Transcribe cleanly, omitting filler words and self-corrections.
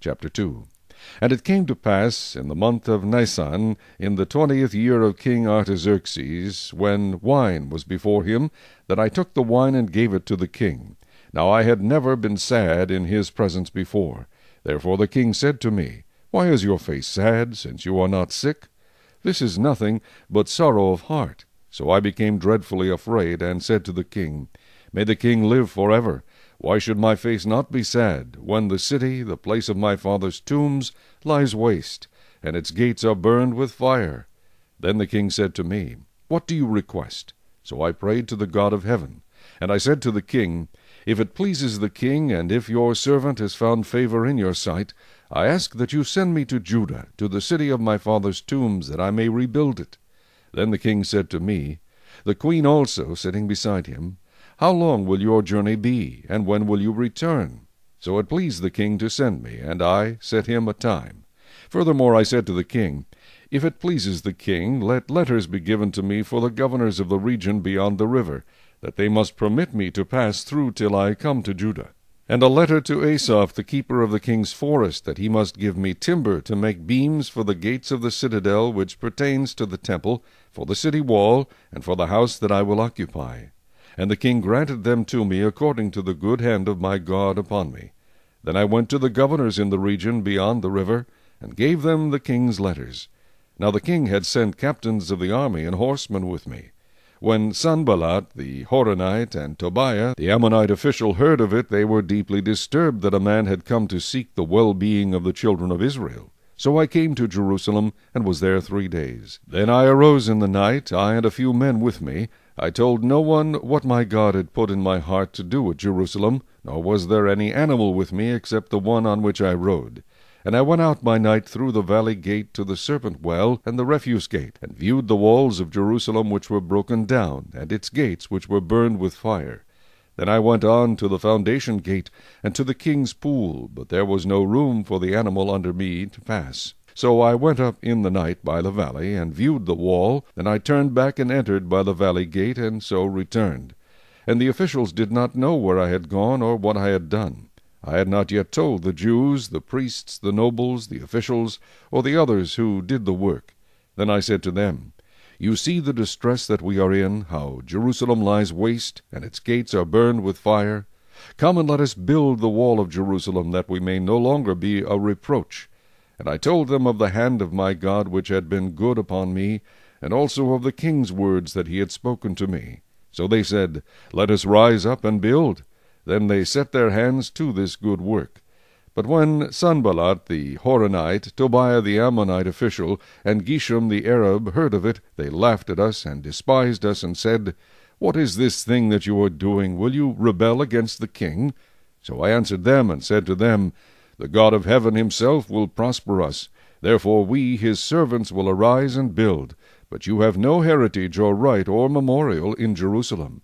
Chapter 2. And it came to pass in the month of Nisan, in the 20th year of King Artaxerxes, when wine was before him, that I took the wine and gave it to the king. Now I had never been sad in his presence before. Therefore the king said to me, Why is your face sad, since you are not sick? This is nothing but sorrow of heart. So I became dreadfully afraid, and said to the king, May the king live forever. Why should my face not be sad, when the city, the place of my father's tombs, lies waste, and its gates are burned with fire? Then the king said to me, What do you request? So I prayed to the God of heaven. And I said to the king, If it pleases the king, and if your servant has found favor in your sight, I ask that you send me to Judah, to the city of my father's tombs, that I may rebuild it. Then the king said to me, the queen also sitting beside him, How long will your journey be, and when will you return? So it pleased the king to send me, and I set him a time. Furthermore I said to the king, If it pleases the king, let letters be given to me for the governors of the region beyond the river, that they must permit me to pass through till I come to Judah. And a letter to Asaph, the keeper of the king's forest, that he must give me timber to make beams for the gates of the citadel which pertains to the temple, for the city wall, and for the house that I will occupy. And the king granted them to me according to the good hand of my God upon me. Then I went to the governors in the region beyond the river, and gave them the king's letters. Now the king had sent captains of the army and horsemen with me. When Sanballat the Horonite and Tobiah the Ammonite official heard of it, they were deeply disturbed that a man had come to seek the well-being of the children of Israel. So I came to Jerusalem, and was there 3 days. Then I arose in the night, I and a few men with me. I told no one what my God had put in my heart to do at Jerusalem, nor was there any animal with me except the one on which I rode. And I went out by night through the valley gate to the serpent well and the refuse gate, and viewed the walls of Jerusalem which were broken down, and its gates which were burned with fire. Then I went on to the foundation gate, and to the king's pool, but there was no room for the animal under me to pass. So I went up in the night by the valley, and viewed the wall. Then I turned back and entered by the valley gate, and so returned. And the officials did not know where I had gone or what I had done. I had not yet told the Jews, the priests, the nobles, the officials, or the others who did the work. Then I said to them, You see the distress that we are in, how Jerusalem lies waste, and its gates are burned with fire. Come and let us build the wall of Jerusalem, that we may no longer be a reproach. And I told them of the hand of my God which had been good upon me, and also of the king's words that he had spoken to me. So they said, Let us rise up and build. Then they set their hands to this good work. But when Sanballat the Horonite, Tobiah the Ammonite official, and Geshem the Arab heard of it, they laughed at us and despised us, and said, What is this thing that you are doing? Will you rebel against the king? So I answered them, and said to them, The God of heaven himself will prosper us. Therefore we, his servants, will arise and build. But you have no heritage or right or memorial in Jerusalem.